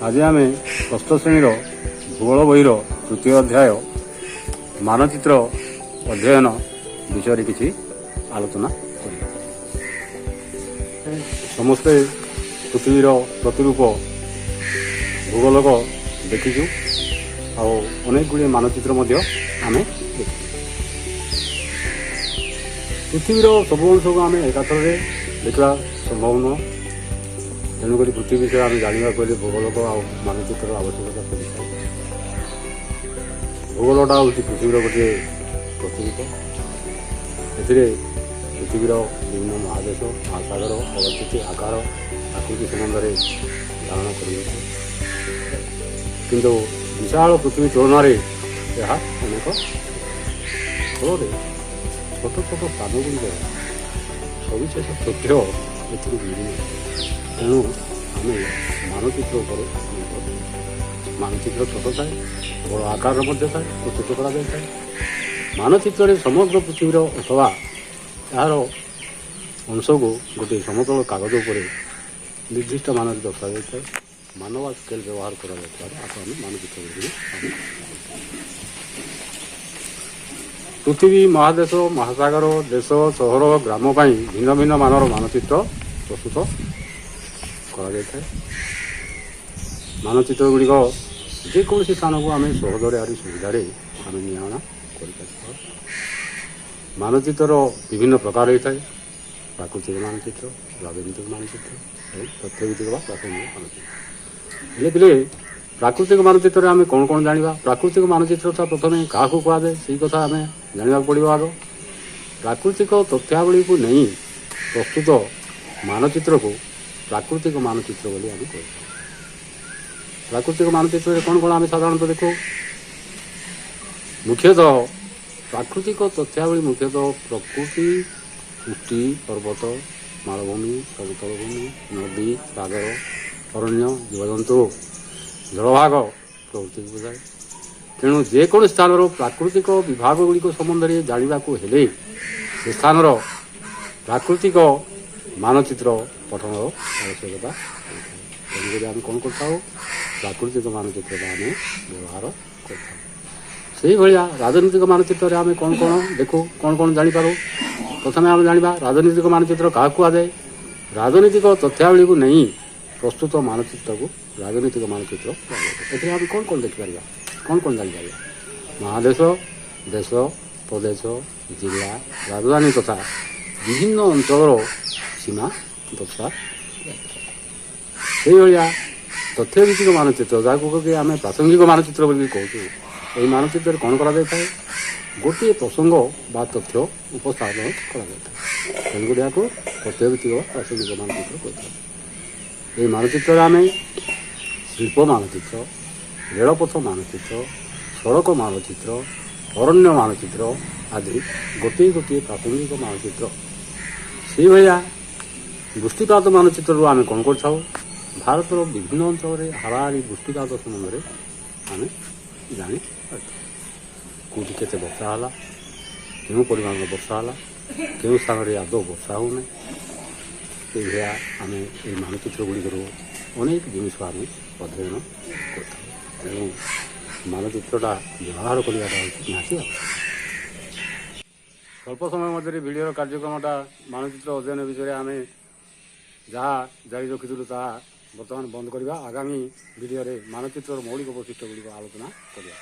आज आम षष्ठ श्रेणी भूगोल बहीर तृतीय अध्याय मानचित्र अध्ययन विषय किसी आलोचना करिया। समस्ते पृथ्वीर प्रतिरूप भूगोलक देखीचु अनेक गुड़े मानचित्र आम देखी। पृथ्वीर सबु अंश को आम एकाथर देखा संभव नुह। तेणुक पृथ्वी विषय आम जानवा पड़े भूगोलक आ मानचित्र आवश्यकता पड़ता है। भूगोलटा हूँ पृथ्वीर गोटे प्रतिरूप। पृथ्वीर विभिन्न महादेश महासागर अवस्थिति आकार आकृति संबंध में धारणा कर किंतु विशाल पृथ्वी तुलन में यह अनेक फल छोट छोट स्थान गुड़िक सविशेष तथ्य एवं तेणु आम मानचित्र मानचित्र छोट थाए बड़ आकार थाए तो छोट कर मानचित्र समग्र पृथ्वीर अथवा यार अंश को गोटे समतल कागज पर निर्दिष्ट मान दर्शा जाए मानव स्केल व्यवहार कर मानचित्र पृथ्वी महादेश महासागर देश सहर ग्राम भिन्न भिन्न मानर मानचित्र प्रस्तुत कर मानचित्र गुड़िक जेको स्थान को आम सहजरे आदि सुविधा आम निर्माण कर मानचित्र विभिन्न प्रकार होता है। प्राकृतिक मानचित्र राजनीतिक मानचित्र और तथ्यभित्तिक प्रासंगिक मानचित्र। प्राकृतिक मानचित्र आम कौन कौन जाना प्राकृतिक मानचित्र प्रथम क्या कहुए से कथा आम जाना पड़ो। आग प्राकृतिक तथ्यावली को नहीं प्रस्तुत मानचित्र को प्राकृतिक मानचित्र बोली आम कह। प्राकृतिक मानचित्र कौन कौन आम साधारणतः देखो मुख्यतः प्राकृतिक तथ्यावली मुख्यतः प्रकृति सृष्टि पर्वत मालभूमि समतल भूमि नदी सागर अरण्य जीवजंतु जलभाग प्रभृति बुझाए। तेणु जेको स्थान प्राकृतिक विभाग गुड़िक संबंध में जानवा हेले से स्थान प्राकृतिक मानचित्र पठन आवश्यकता। तेणुक आम कौन कर प्राकृतिक मानचित्र आम व्यवहार कर। राजनीतिक मानचित्र आम कौन कौन देखो कौन कौन जापर प्रथम आम जाना राजनीतिक मानचित्र क्या कहुए राजनीतिक तथ्यावली को नहीं प्रस्तुत मानचित्र को राजनीतिक मानचित्र ए आम कौन कौन देखिपर कौन कौन जापर महादेश देश प्रदेश जिला राजधानी तथा विभिन्न अंचल सीमा दर्शा से तथ्यभित्तिक मानचित्र जहाँ आम प्रासंगिक मानचित्र कहूँ। यही मानचित्र कौन करा जाता है गोटे प्रसंग बा तथ्य उपस्थापन करा तेणुक यहाँ तथ्यभित्तिक प्रासंगिक मानचित्र कहते। ये मानचित्र आम शिल्प मानचित्र रेलपथ मानचित्र सड़क मानचित्र अरण्य मानचित्र आदि गोटे गोटे प्रासंगिक मानचित्र से भाया वृष्टिपात मानचित्र आम कौन कर भारत विभिन्न अंचल हाराहारी वृष्टिपात संबंध में आम जानी कौटी के वर्षा है क्यों परिमाण वर्षा है क्यों स्थान में आदौ वर्षा होना ये आम ये मानचित्र गुड़िक अनेक जिनिस आम अध्ययन कर मानचित्रटा व्यवहार करवाटा निहाती स्वल्प समय मध्य भिडियो कार्यक्रमटा मानचित्र अध्ययन विषय आम जहाँ जारी रखी बर्तमान बंद करवा आगामी भिडियो मानचित्र मौलिक वैशिष्ट्य गुड़िक आलोचना करवा।